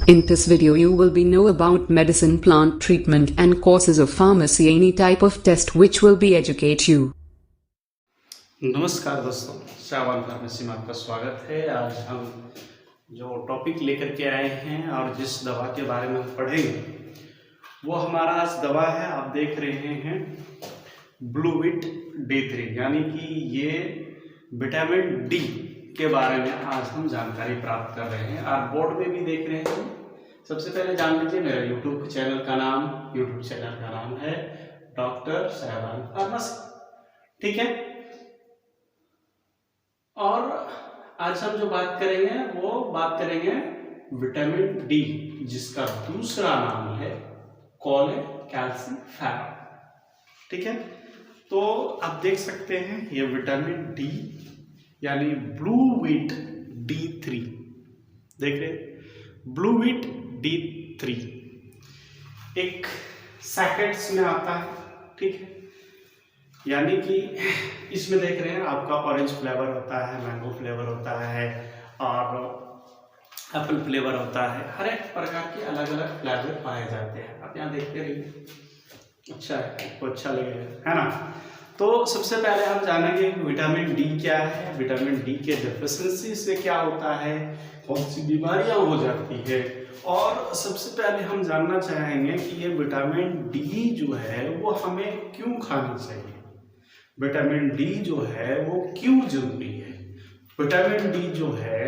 In this video you will be know about medicine, plant treatment and courses of pharmacy, any type of test which will be educate you. नमस्कार दोस्तों, Shravan pharmacy में आपका स्वागत है। आज हम जो टॉपिक लेकर के आए हैं और जिस दवा के बारे में हम पढ़ेंगे वो हमारा आज दवा है, आप देख रहे हैं ब्लूविट D3, यानी कि ये विटामिन डी के बारे में आज हम जानकारी प्राप्त कर रहे हैं। आप बोर्ड में भी देख रहे हैं। सबसे पहले जान लीजिए मेरा यूट्यूब चैनल का नाम है डॉक्टर साहबान फार्मेसी, ठीक है। और आज हम जो बात करेंगे वो बात करेंगे विटामिन डी, जिसका दूसरा नाम है कोलेकैल्सिफेरॉल, ठीक है। तो आप देख सकते हैं ये विटामिन डी यानी ब्लूविट D3, देख रहे ब्लूविट D3 एक सैकेट्स में आता है, ठीक है। यानी कि इसमें देख रहे हैं आपका ऑरेंज फ्लेवर होता है, मैंगो फ्लेवर होता है और एप्पल फ्लेवर होता है। हर एक प्रकार के अलग अलग फ्लेवर पाए जाते हैं। आप यहाँ देखते रहिए, अच्छा है, आपको अच्छा लगेगा, है ना। तो सबसे पहले हम जानेंगे विटामिन डी क्या है, विटामिन डी के डेफिशिएंसी से क्या होता है, कौन सी बीमारियां हो जाती है, और सबसे पहले हम जानना चाहेंगे कि ये विटामिन डी जो है वो हमें क्यों खानी चाहिए, विटामिन डी जो है वो क्यों जरूरी है, विटामिन डी जो है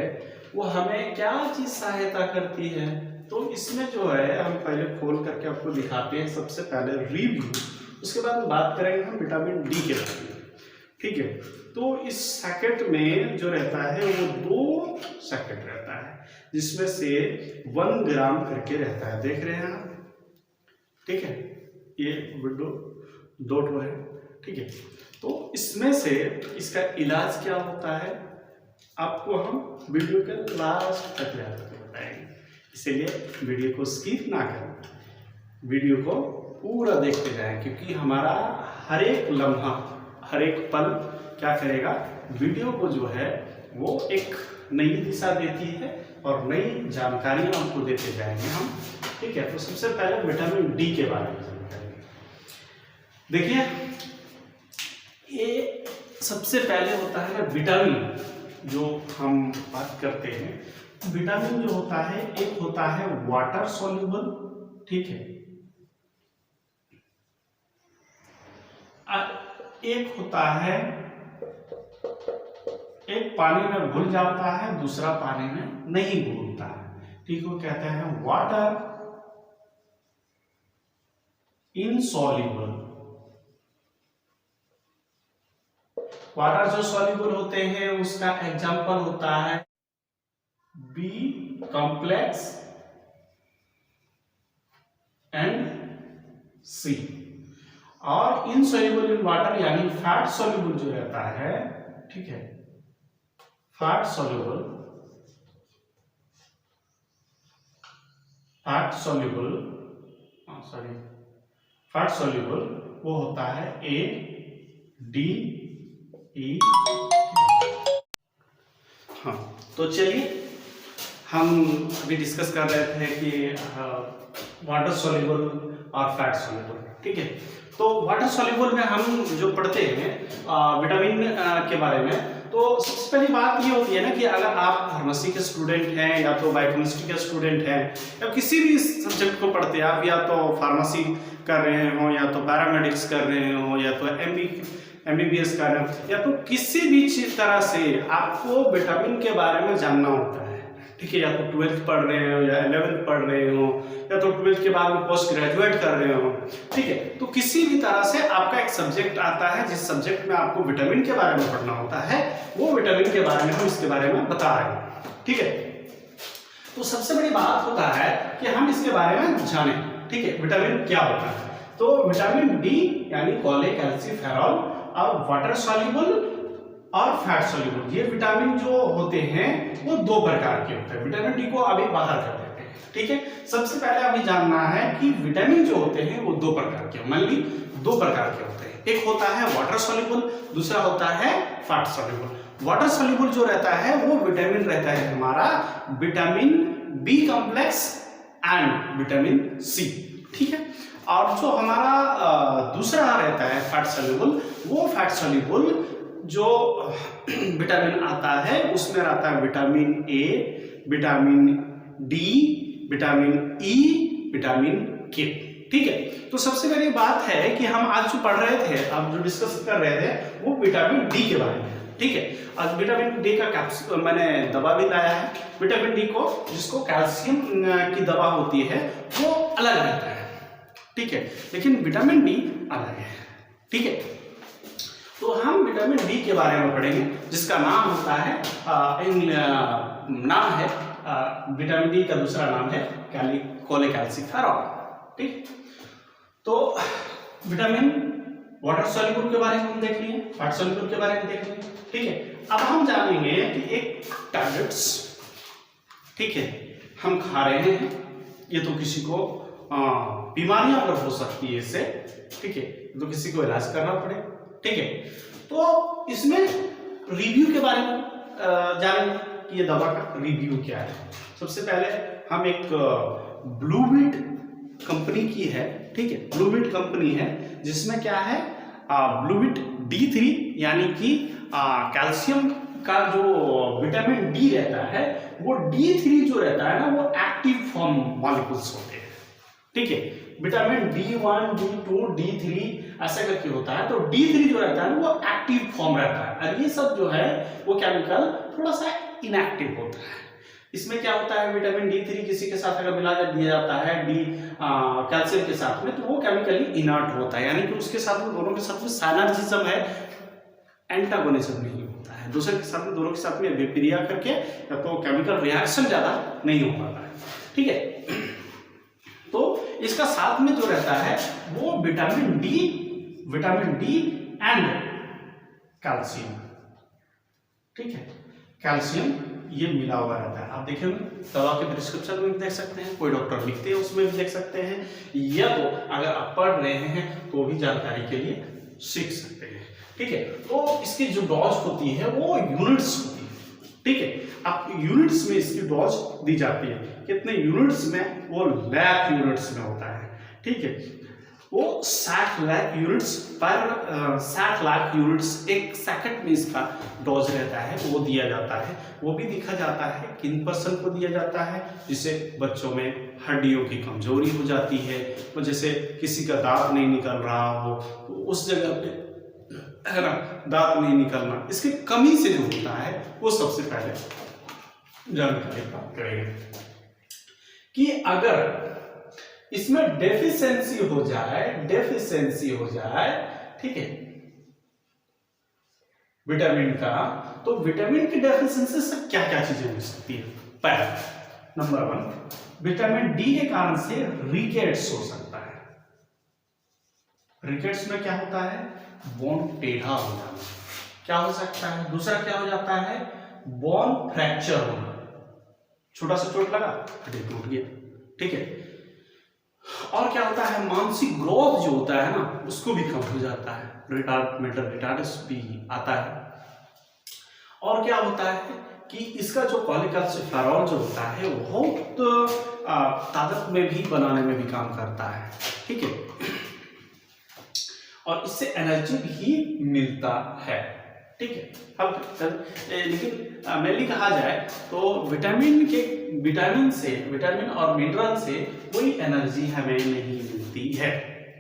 वो हमें क्या चीज सहायता करती है। तो इसमें जो है हम पहले खोल करके आपको दिखाते हैं। सबसे पहले रिव्यू, उसके बाद बात करेंगे हम विटामिन डी के बारे में, ठीक है। तो इस सैकेट में जो रहता है वो 2 सैकेट रहता है, जिसमें से 1 ग्राम करके रहता है, देख रहे हैं आप, ठीक है। ये विंडो 2 है, ठीक है। तो इसमें से इसका इलाज क्या होता है आपको हम वीडियो के लास्ट तक बताएंगे, इसीलिए वीडियो को स्किप ना करें, वीडियो को पूरा देखते जाएं, क्योंकि हमारा हर एक लम्हा, हर एक पल क्या करेगा, वीडियो को जो है वो एक नई दिशा देती है और नई जानकारियां आपको देते जाएंगे हम, ठीक है। तो सबसे पहले विटामिन डी के बारे में जानकारी देखिए। ये सबसे पहले होता है ना विटामिन, जो हम बात करते हैं विटामिन जो होता है, एक होता है वाटर सॉल्युबल, ठीक है, एक होता है, एक पानी में घुल जाता है, दूसरा पानी में नहीं घुलता है, ठीक है। कहते हैं वाटर इनसॉल्युबल। वाटर जो सॉल्युबल होते हैं उसका एग्जांपल होता है बी कॉम्प्लेक्स एंड सी। और इनसॉल्युबल इन वाटर यानी फैट सॉल्युबल जो रहता है, ठीक है, फैट सॉल्युबल वो होता है ए डी ई। हाँ, तो चलिए हम अभी डिस्कस कर रहे थे कि वाटर सॉल्युबल और फैट सॉल्युबल, ठीक है। तो वाटर सॉल्युबल में हम जो पढ़ते हैं विटामिन के बारे में, तो सबसे पहली बात ये होती है ना कि अगर आप फार्मेसी के स्टूडेंट हैं या तो बायोकेमिस्ट्री के स्टूडेंट हैं या किसी भी सब्जेक्ट को पढ़ते हैं आप, या तो फार्मेसी कर रहे हो या तो पैरामेडिक्स कर रहे हो या तो MBBS कर रहे हो, या तो किसी भी तरह से आपको विटामिन के बारे में जानना होता है, ठीक है। या तो 12th पढ़ रहे हो या 11th पढ़ रहे हो या तो 12th के बाद में पोस्ट ग्रेजुएट कर रहे हो, ठीक है। तो किसी भी तरह से आपका एक सब्जेक्ट आता है जिस सब्जेक्ट में आपको विटामिन के बारे में पढ़ना होता है, वो विटामिन के बारे में हम इसके बारे में बता रहे हैं, ठीक है। तो सबसे बड़ी बात होता है कि हम इसके बारे में जाने, ठीक है, विटामिन क्या होता है। तो विटामिन डी यानी कोलेकैल्सिफेरॉल और वाटर सॉल्युबल और फैट सॉल्युबल, ये विटामिन जो होते हैं वो 2 प्रकार के होते हैं। विटामिन डी को अभी बाहर कर देते हैं, ठीक है। सबसे पहले अभी जानना है कि विटामिन जो होते हैं वो 2 प्रकार के, मान ली 2 प्रकार के होते हैं। एक होता है वाटर सॉल्युबल, दूसरा होता है फैट सॉल्युबल। वाटर सॉल्युबल जो रहता है वो विटामिन रहता है हमारा vitamin B complex and vitamin C. ठीक है, और जो हमारा दूसरा रहता है फैट सॉल्युबल, वो फैट सॉल्युबल जो विटामिन आता है उसमें रहता है vitamin A, vitamin D, vitamin E, vitamin K. ठीक है, तो सबसे पहली बात है कि हम आज जो पढ़ रहे थे, अब जो डिस्कस कर रहे थे वो विटामिन डी के बारे में। ठीक है, आज विटामिन डी का कैप्सूल मैंने दवा भी लाया है। विटामिन डी को, जिसको कैल्शियम की दवा होती है, वो अलग रहता है। ठीक है, लेकिन विटामिन डी अलग है। ठीक है, तो हम विटामिन डी के बारे में पढ़ेंगे, जिसका नाम होता है नाम है विटामिन डी का दूसरा नाम है कोलेकैल्सिफेरॉल। ठीक, तो विटामिन वाटर सॉल्युबल के बारे में हम देख लिए, फैट सॉल्युबल के बारे में देख लिए। ठीक है, अब हम जानेंगे कि एक टैबलेट्स, ठीक है, हम खा रहे हैं, ये तो किसी को बीमारियां अगर हो सकती है इससे, ठीक है, तो किसी को इलाज करना पड़े। ठीक है, तो इसमें रिव्यू के बारे में जानेंगे कि ये दवा का रिव्यू क्या है। सबसे पहले हम एक ब्लूवीट कंपनी की है। ठीक है, ब्लूवीट कंपनी है जिसमें क्या है ब्लूवीट D3, यानी कि कैल्शियम का जो विटामिन डी रहता है, वो D3 जो रहता है ना, वो एक्टिव फॉर्म मॉलिक्यूल्स होते हैं। ठीक है, विटामिन D1, D2, D3 ऐसा करके होता है, तो D3 जो रहता है वो एक्टिव फॉर्म रहता है, और ये सब जो है वो केमिकल थोड़ा सा इनएक्टिव होता है। इसमें क्या होता है, विटामिन D3 किसी के साथ अगर मिला दिया जाता है कैल्शियम के साथ में, तो वो केमिकली इनर्ट होता है, यानी कि उसके साथ में, दोनों के साथ में साइनर्जिज्म है, एंटागोनिज्म नहीं होता है। दूसरे के साथ में, दोनों के साथ में विक्रिया करके तो केमिकल रिएक्शन ज्यादा नहीं हो पाता है। ठीक है, तो इसका साथ में जो रहता है वो विटामिन डी एंड कैल्शियम। ठीक है, कैल्शियम ये मिला हुआ रहता है। आप देखिए दवा के प्रिस्क्रिप्शन में भी देख सकते हैं, कोई डॉक्टर लिखते हैं उसमें भी देख सकते हैं, या तो अगर आप पढ़ रहे हैं तो भी जानकारी के लिए सीख सकते हैं। ठीक है, तो इसकी जो डोज होती है वो यूनिट्स होती है। ठीक है, आप यूनिट्स में इसकी डोज दी जाती है। कितने यूनिट्स में, वो लाख यूनिट्स में होता है। ठीक है, वो 60 लाख यूनिट्स पर 60 लाख यूनिट्स एक सेकंड में इसका डोज रहता है, वो दिया जाता है। वो भी देखा जाता है किन पर्सन को दिया जाता है, जिससे बच्चों में हड्डियों की कमजोरी हो जाती है, तो जैसे किसी का दांत नहीं निकल रहा हो, तो उस जगह पे है ना दांत नहीं निकलना, इसकी कमी से जो होता है वो सबसे पहले जानकारी प्राप्त करेंगे कि अगर इसमें डेफिशिएंसी हो जाए, ठीक है, विटामिन का, तो विटामिन की डेफिशिएंसी से क्या क्या चीजें हो सकती है। पहला, नंबर 1, विटामिन डी के कारण से रिकेट्स हो सकता है। रिकेट्स में क्या होता है, बोन टेढ़ा हो जाना, क्या हो सकता है। दूसरा क्या हो जाता है, बोन फ्रैक्चर होना, छोटा सा चोट लगा, हड्डी टूट गया। ठीक है, और क्या होता है, मानसिक ग्रोथ जो होता है ना, उसको भी कम हो जाता है, मेंटल रिटार्डस भी आता है। और क्या होता है कि इसका जो कोलेकैल्सिफेरॉल जो होता है वो तो ताकत में भी बनाने में भी काम करता है। ठीक है, और इससे एनर्जी भी मिलता है। ठीक है, अब लेकिन मेनली कहा जाए तो विटामिन और मिनरल से कोई एनर्जी हमें नहीं मिलती है।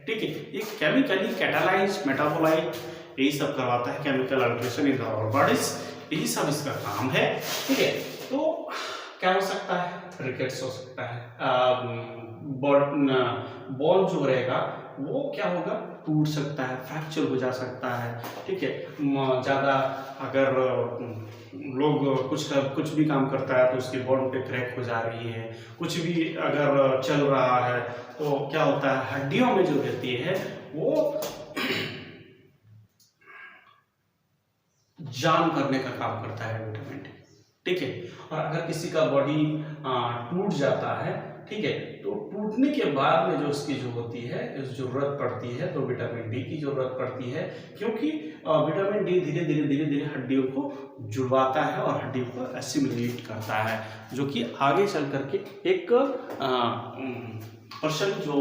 ठीक है, ये केमिकली कैटालाइज मेटाबोलाइट यही सब करवाता है, chemical alteration in our bodies, यही सब इसका काम है। ठीक है, तो क्या हो सकता है, रिकेट्स हो सकता है, बोन जो रहेगा वो क्या होगा, टूट सकता है, फ्रैक्चर हो जा सकता है। ठीक है, ज़्यादा अगर लोग कुछ भी काम करता है तो उसकी बोन पे क्रैक हो जा रही है, कुछ भी अगर चल रहा है तो क्या होता है, हड्डियों में जो रहती है वो जाम करने का काम करता है विटामिन डी। ठीक है, और अगर किसी का बॉडी टूट जाता है, ठीक है। तो टूटने के बाद में जो उसकी जो होती है जरूरत पड़ती है तो विटामिन डी की जरूरत पड़ती है, क्योंकि विटामिन डी धीरे धीरे हड्डियों को जुड़वाता है और हड्डियों को एसिमिलेट करता है, जो कि आगे चल करके एक पर्सन जो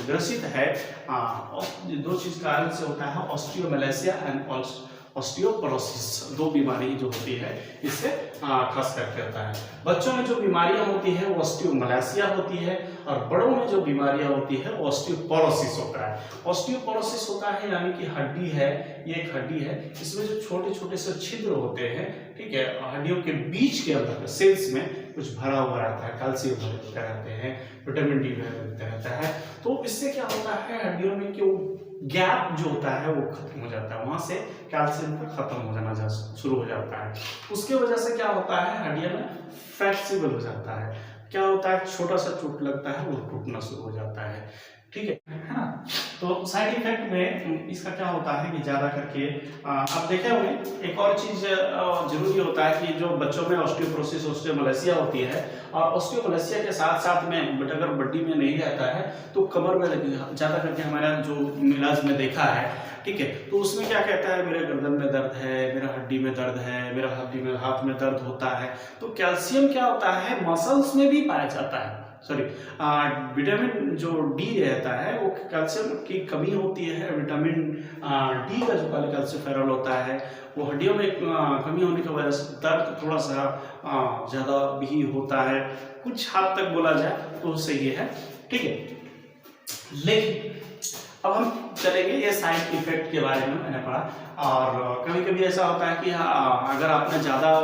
ग्रसित है दो चीज कारण से होता है, ऑस्टियोमैलेशिया एंड ऑस्टियोपोरोसिस, दो बीमारी जो होती है इससे खास करके होता है। बच्चों में जो बीमारियां होती है वो ऑस्टियोमैलेशिया होती है और बड़ों में जो बीमारियां होती है वो ऑस्टियोपोरोसिस होता है। ऑस्टियोपोरोसिस होता है यानी कि हड्डी है, ये एक हड्डी है, इसमें जो छोटे छोटे से छिद्र होते हैं, ठीक है, हड्डियों के बीच के अंदर सेल्स में कुछ भरा हुआ रहता है, कैल्शियम भरे रहते हैं, विटामिन डी भरे रहता है। तो इससे क्या होता है, हड्डियों में क्यों गैप जो होता है वो खत्म हो जाता है, वहां से कैल्शियम का खत्म हो जाना शुरू हो जाता है। उसके वजह से क्या होता है, हड्डियां में फ्लेक्सिबल हो जाता है। क्या होता है, छोटा सा चोट लगता है वो टूटना शुरू हो जाता है, ठीक है ना। तो साइड इफेक्ट में इसका क्या होता है कि ज्यादा करके आप देखे होंगे, एक और चीज जरूरी होता है कि जो बच्चों में ऑस्टियोपोरोसिस ऑस्टियोमैलेशिया होती है, और ऑस्टियोमैलेशिया के साथ साथ में बट अगर बड्डी में नहीं रहता है तो कमर में ज्यादा करके हमारा जो इलाज में देखा है, ठीक है, तो उसमें क्या कहता है, मेरे गर्दन में दर्द है, मेरा हड्डी में दर्द है, मेरा हड्डी में हाथ में दर्द होता है। तो कैल्शियम क्या होता है, मसल्स में भी पाया जाता है, सॉरी विटामिन जो डी रहता है वो कैल्शियम की कमी होती है। विटामिन डी का जो कैल्शियम होता है वो हड्डियों में कमी होने की वजह से दर्द थोड़ा सा ज़्यादा भी होता है, कुछ हद तक बोला जाए तो सही है, ठीक है। लेकिन अब हम चलेंगे ये साइड इफेक्ट के बारे में, मैंने पढ़ा, और कभी कभी ऐसा होता है कि अगर आपने ज़्यादा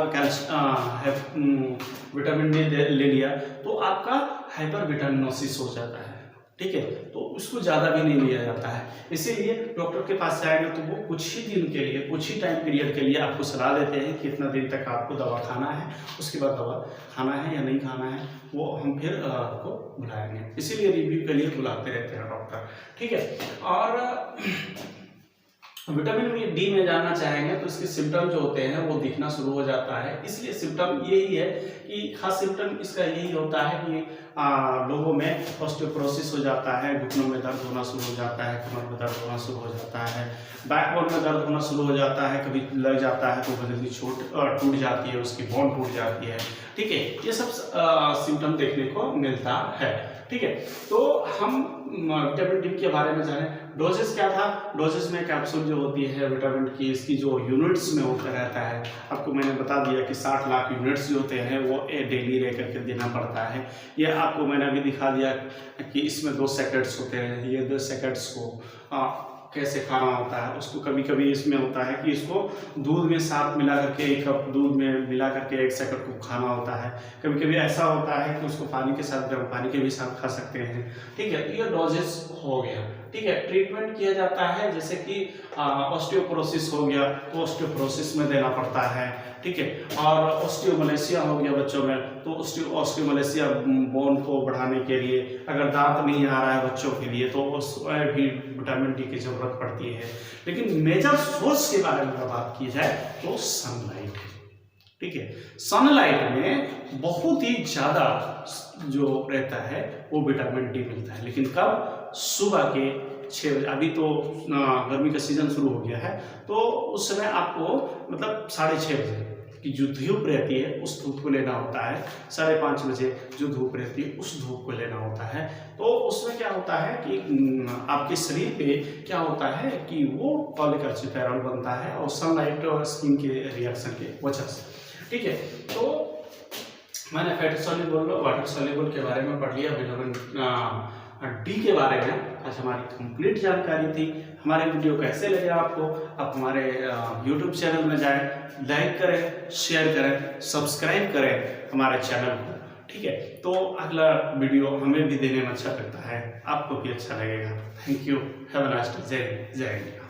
विटामिन डी ले लिया तो आपका हाइपर विटामिनोसिस हो जाता है, ठीक है, तो उसको ज़्यादा भी नहीं लिया जाता है। इसीलिए डॉक्टर के पास जाएंगे तो वो कुछ ही दिन के लिए, कुछ ही टाइम पीरियड के लिए आपको सलाह देते हैं कि कितना दिन तक आपको दवा खाना है, उसके बाद दवा खाना है या नहीं खाना है वो हम फिर आपको बुलाएंगे, इसीलिए रिव्यू के लिए बुलाते रहते हैं डॉक्टर, ठीक है। और विटामिन डी में जानना चाहेंगे तो इसके सिम्टम जो होते हैं वो दिखना शुरू हो जाता है। इसलिए सिम्टम यही है कि खास सिम्टम इसका यही होता है कि लोगों में ऑस्टियोपोरोसिस हो जाता है, घुटनों में दर्द होना शुरू हो जाता है, कमर में दर्द होना शुरू हो जाता है, बैकबोन में दर्द होना शुरू हो जाता है, कभी लग जाता है तो जल्दी टूट जाती है, उसकी बोन टूट जाती है, ठीक है, ये सब सिम्टम देखने को मिलता है, ठीक है। तो हम विटामिन डी के बारे में जाने, डोजेस क्या था, डोजेस में कैप्सूल जो होती है विटामिन की, इसकी जो यूनिट्स में होता रहता है, आपको मैंने बता दिया कि 60 लाख यूनिट्स जो होते हैं वो डेली रह करके देना पड़ता है। ये आपको मैंने अभी दिखा दिया कि इसमें 2 सेकेंड्स होते हैं, ये 2 सेकेंड्स को कैसे खाना होता है। उसको कभी कभी इसमें होता है कि इसको दूध में साथ मिला करके, 1 कप दूध में मिला करके 1 सेकंड को खाना होता है। कभी कभी ऐसा होता है कि उसको पानी के साथ, गर्म पानी के भी साथ खा सकते हैं, ठीक है। ये डोजेस हो गया, ठीक है। ट्रीटमेंट किया जाता है, जैसे कि ऑस्टियोपोरोसिस हो गया तो ऑस्टियोपोरोसिस में देना पड़ता है, ठीक है। और ऑस्टियोमैलेशिया हो गया बच्चों में तो ऑस्टियोमैलेशिया बोन को बढ़ाने के लिए, अगर दांत नहीं आ रहा है बच्चों के लिए तो उसमें भी विटामिन डी की जरूरत पड़ती है। लेकिन मेजर सोर्स के बारे में बात की जाए तो सनलाइट, ठीक है। सनलाइट में बहुत ही ज्यादा जो रहता है वो विटामिन डी मिलता है, लेकिन कब, सुबह के 6 बजे। अभी तो गर्मी का सीजन शुरू हो गया है तो उस समय आपको मतलब 6:30 बजे की जो धूप रहती है उस धूप को लेना होता है, 5:30 बजे जो धूप रहती है उस धूप को लेना होता है। तो उसमें क्या होता है कि आपके शरीर पे क्या होता है कि वो पॉलीकल्सिफेरॉल बनता है और सनलाइट और स्किन के रिएक्शन के वजह से, ठीक है। तो मैंने फैट सॉल्युबल और वाटर सॉल्युबल के बारे में पढ़ लिया, विटामिन डी के बारे में आज हमारी कंप्लीट जानकारी थी। हमारे वीडियो कैसे लगे आपको, आप हमारे YouTube चैनल में जाएं, लाइक करें, शेयर करें, सब्सक्राइब करें हमारे चैनल को, ठीक है। तो अगला वीडियो हमें भी देने में अच्छा लगता है, आपको भी अच्छा लगेगा। Thank you, have a nice day, जय हिंद, जय इंडिया।